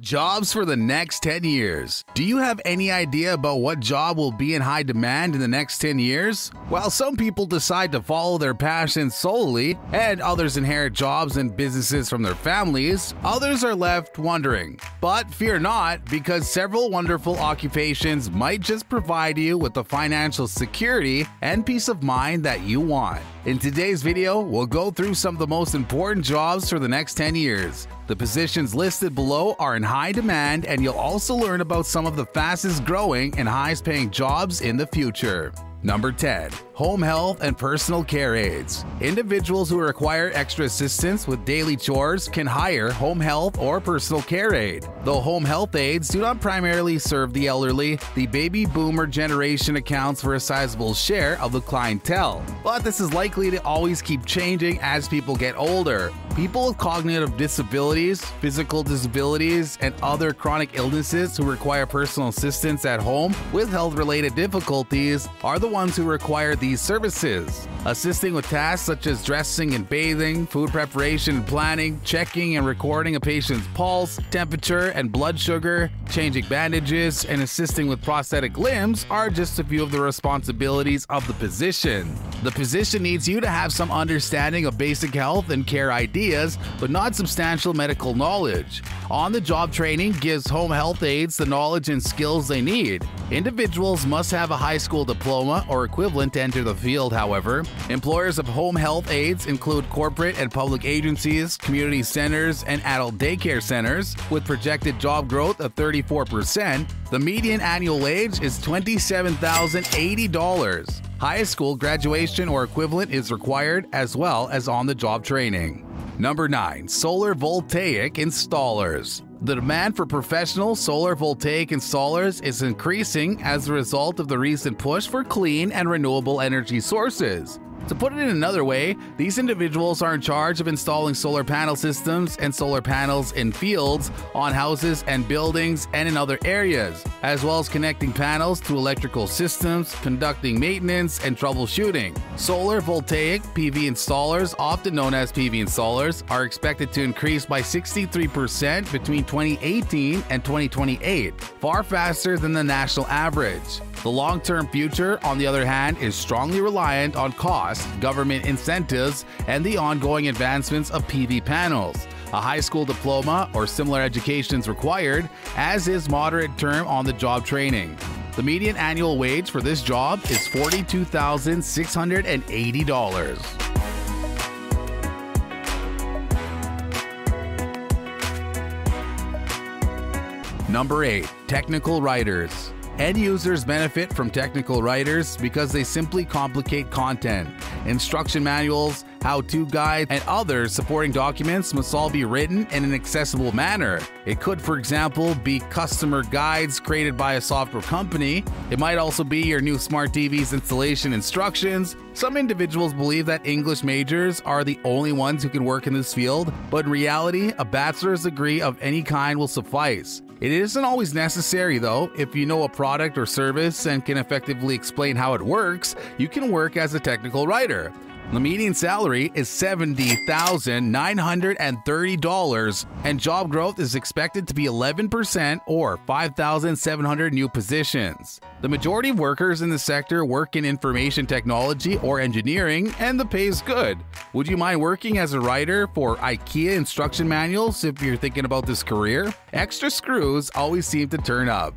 Jobs for the next 10 years. Do you have any idea about what job will be in high demand in the next 10 years? While some people decide to follow their passions solely, and others inherit jobs and businesses from their families, others are left wondering. But fear not, because several wonderful occupations might just provide you with the financial security and peace of mind that you want. In today's video, we'll go through some of the most important jobs for the next 10 years. The positions listed below are in high demand, and you'll also learn about some of the fastest growing and highest paying jobs in the future. Number 10. Home health and personal care aides. Individuals who require extra assistance with daily chores can hire home health or personal care aide. Though home health aides do not primarily serve the elderly, the baby boomer generation accounts for a sizable share of the clientele. But this is likely to always keep changing as people get older. People with cognitive disabilities, physical disabilities, and other chronic illnesses who require personal assistance at home with health-related difficulties are the ones who require these services. Assisting with tasks such as dressing and bathing, food preparation and planning, checking and recording a patient's pulse, temperature and blood sugar, changing bandages, and assisting with prosthetic limbs are just a few of the responsibilities of the position. The position needs you to have some understanding of basic health and care ideas, but not substantial medical knowledge. On-the-job training gives home health aides the knowledge and skills they need. Individuals must have a high school diploma or equivalent to enter the field, however. Employers of home health aides include corporate and public agencies, community centers, and adult daycare centers. With projected job growth of 34%, the median annual wage is $27,080. High school graduation or equivalent is required, as well as on-the-job training. Number 9. Solar voltaic installers. The demand for professional solar voltaic installers is increasing as a result of the recent push for clean and renewable energy sources. To put it in another way, these individuals are in charge of installing solar panel systems and solar panels in fields, on houses and buildings, and in other areas, as well as connecting panels to electrical systems, conducting maintenance, and troubleshooting. Solar voltaic PV installers, often known as PV installers, are expected to increase by 63% between 2018 and 2028, far faster than the national average. The long-term future, on the other hand, is strongly reliant on cost, government incentives, and the ongoing advancements of PV panels. A high school diploma or similar education is required, as is moderate term on-the-job training. The median annual wage for this job is $42,680. Number 8. Technical writers. End users benefit from technical writers because they simply complicate content. Instruction manuals, how-to guides, and other supporting documents must all be written in an accessible manner. It could, for example, be customer guides created by a software company. It might also be your new smart TV's installation instructions. Some individuals believe that English majors are the only ones who can work in this field, but in reality, a bachelor's degree of any kind will suffice. It isn't always necessary, though. If you know a product or service and can effectively explain how it works, you can work as a technical writer. The median salary is $70,930, and job growth is expected to be 11% or 5,700 new positions. The majority of workers in the sector work in information technology or engineering, and the pay is good. Would you mind working as a writer for IKEA instruction manuals if you're thinking about this career? Extra screws always seem to turn up.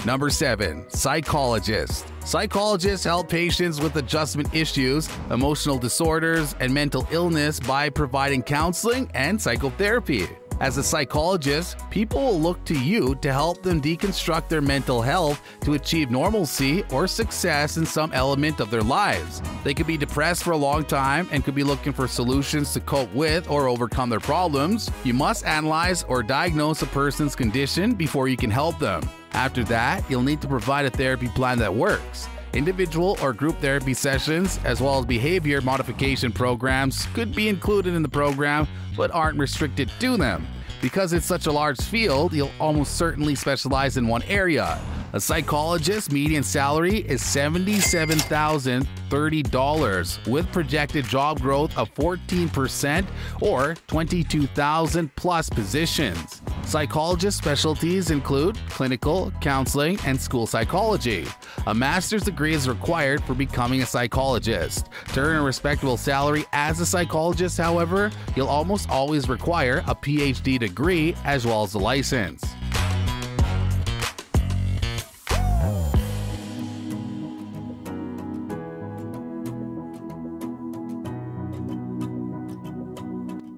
Number 7. Psychologists. Psychologists help patients with adjustment issues, emotional disorders, and mental illness by providing counseling and psychotherapy. As a psychologist, people will look to you to help them deconstruct their mental health to achieve normalcy or success in some element of their lives. They could be depressed for a long time and could be looking for solutions to cope with or overcome their problems. You must analyze or diagnose a person's condition before you can help them. After that, you'll need to provide a therapy plan that works. Individual or group therapy sessions, as well as behavior modification programs, could be included in the program but aren't restricted to them. Because it's such a large field, you'll almost certainly specialize in one area. A psychologist's median salary is $77,030 with projected job growth of 14% or 22,000 plus positions. Psychologist specialties include clinical, counseling, and school psychology. A master's degree is required for becoming a psychologist. To earn a respectable salary as a psychologist, however, you'll almost always require a PhD degree as well as a license.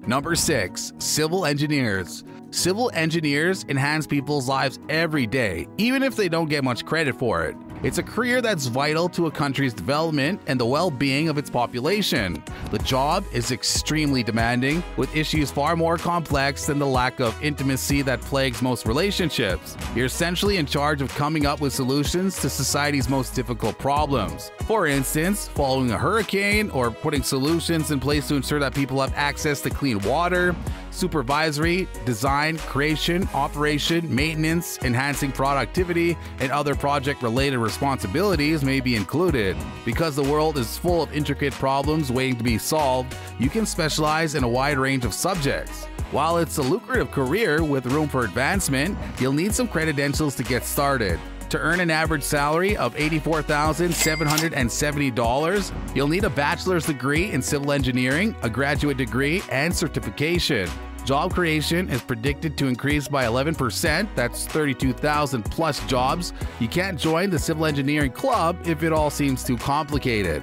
Number 6. Civil engineers. Civil engineers enhance people's lives every day, even if they don't get much credit for it. It's a career that's vital to a country's development and the well-being of its population. The job is extremely demanding, with issues far more complex than the lack of intimacy that plagues most relationships. You're essentially in charge of coming up with solutions to society's most difficult problems. For instance, following a hurricane or putting solutions in place to ensure that people have access to clean water. Supervisory, design, creation, operation, maintenance, enhancing productivity, and other project-related responsibilities may be included. Because the world is full of intricate problems waiting to be solved, you can specialize in a wide range of subjects. While it's a lucrative career with room for advancement, you'll need some credentials to get started. To earn an average salary of $84,770, you'll need a bachelor's degree in civil engineering, a graduate degree, and certification. Job creation is predicted to increase by 11%, that's 32,000 plus jobs. You can't join the civil engineering club if it all seems too complicated.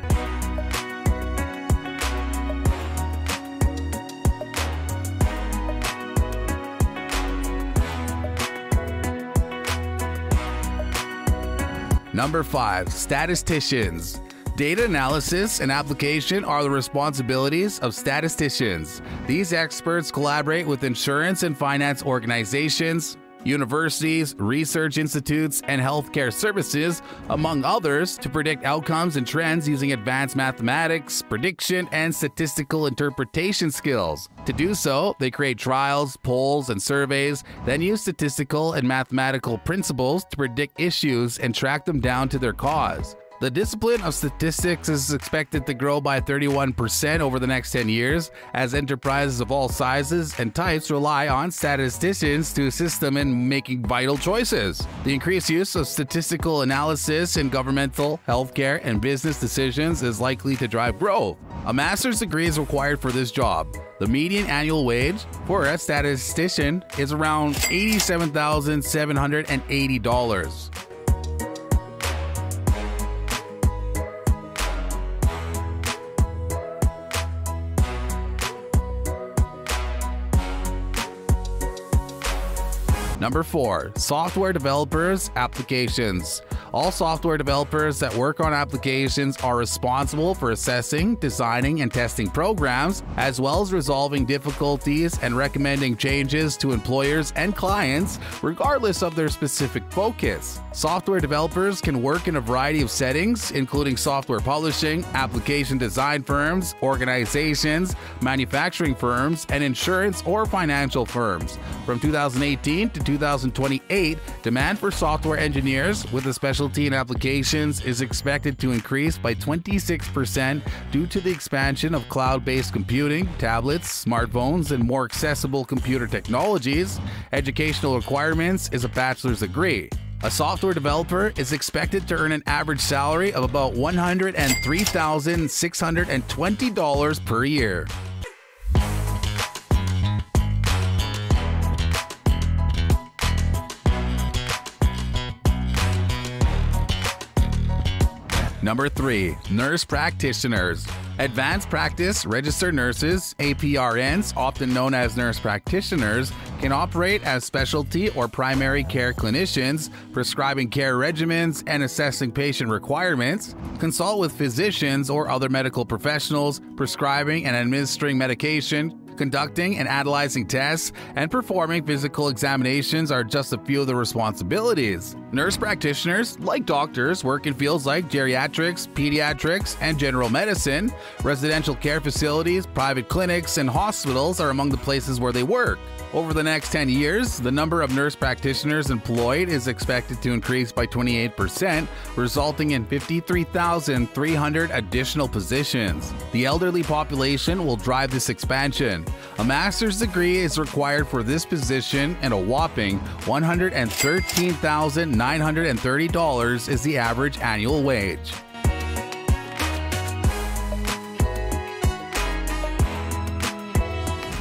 Number 5. Statisticians. Data analysis and application are the responsibilities of statisticians. These experts collaborate with insurance and finance organizations, universities, research institutes, and healthcare services, among others, to predict outcomes and trends using advanced mathematics, prediction, and statistical interpretation skills. To do so, they create trials, polls, and surveys, then use statistical and mathematical principles to predict issues and track them down to their cause. The discipline of statistics is expected to grow by 31% over the next 10 years, as enterprises of all sizes and types rely on statisticians to assist them in making vital choices. The increased use of statistical analysis in governmental, healthcare, and business decisions is likely to drive growth. A master's degree is required for this job. The median annual wage for a statistician is around $87,780. Number 4. Software developers, applications. All software developers that work on applications are responsible for assessing, designing, and testing programs, as well as resolving difficulties and recommending changes to employers and clients, regardless of their specific focus. Software developers can work in a variety of settings, including software publishing, application design firms, organizations, manufacturing firms, and insurance or financial firms. From 2018 to 2028, demand for software engineers with a specialty in applications is expected to increase by 26% due to the expansion of cloud-based computing, tablets, smartphones, and more accessible computer technologies. Educational requirements is a bachelor's degree. A software developer is expected to earn an average salary of about $103,620 per year. Number 3. Nurse practitioners. Advanced practice registered nurses, APRNs, often known as nurse practitioners, can operate as specialty or primary care clinicians, prescribing care regimens and assessing patient requirements, consult with physicians or other medical professionals, prescribing and administering medication, conducting and analyzing tests, and performing physical examinations are just a few of the responsibilities. Nurse practitioners, like doctors, work in fields like geriatrics, pediatrics, and general medicine. Residential care facilities, private clinics, and hospitals are among the places where they work. Over the next 10 years, the number of nurse practitioners employed is expected to increase by 28%, resulting in 53,300 additional positions. The elderly population will drive this expansion. A master's degree is required for this position, and a whopping $113,930 is the average annual wage.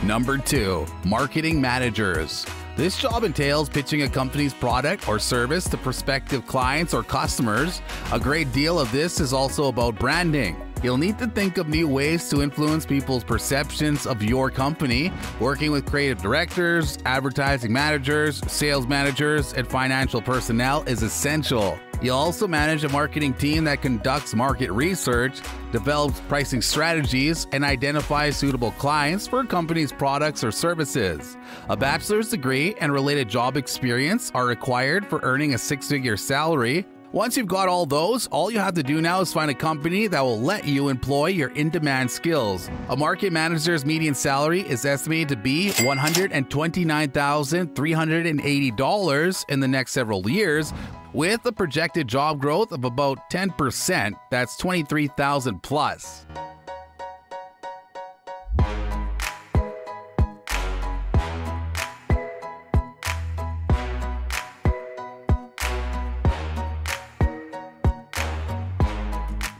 Number 2. Marketing managers. This job entails pitching a company's product or service to prospective clients or customers. A great deal of this is also about branding. You'll need to think of new ways to influence people's perceptions of your company. Working with creative directors, advertising managers, sales managers, and financial personnel is essential. You'll also manage a marketing team that conducts market research, develops pricing strategies, and identifies suitable clients for a company's products or services. A bachelor's degree and related job experience are required for earning a six-figure salary. Once you've got all those, all you have to do now is find a company that will let you employ your in-demand skills. A market manager's median salary is estimated to be $129,380 in the next several years, with a projected job growth of about 10%. That's $23,000 plus.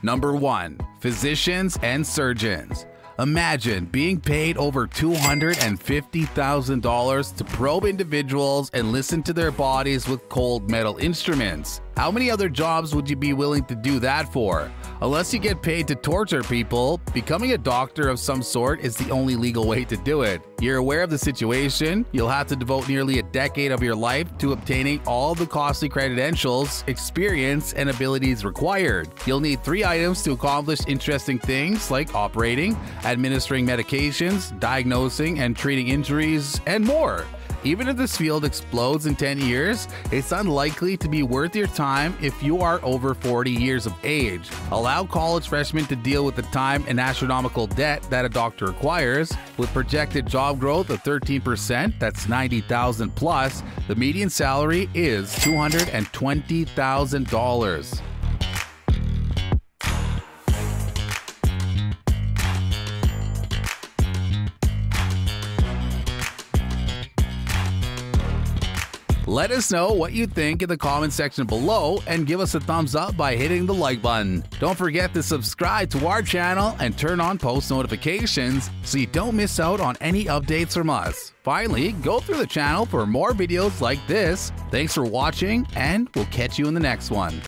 Number 1. Physicians and surgeons. Imagine being paid over $250,000 to probe individuals and listen to their bodies with cold metal instruments. How many other jobs would you be willing to do that for? Unless you get paid to torture people, becoming a doctor of some sort is the only legal way to do it. You're aware of the situation. You'll have to devote nearly a decade of your life to obtaining all the costly credentials, experience, and abilities required. You'll need 3 items to accomplish interesting things like operating, administering medications, diagnosing and treating injuries, and more. Even if this field explodes in 10 years, it's unlikely to be worth your time if you are over 40 years of age. Allow college freshmen to deal with the time and astronomical debt that a doctor requires. With projected job growth of 13%, that's $90,000 plus, the median salary is $220,000. Let us know what you think in the comment section below and give us a thumbs up by hitting the like button. Don't forget to subscribe to our channel and turn on post notifications so you don't miss out on any updates from us. Finally, go through the channel for more videos like this. Thanks for watching, and we'll catch you in the next one.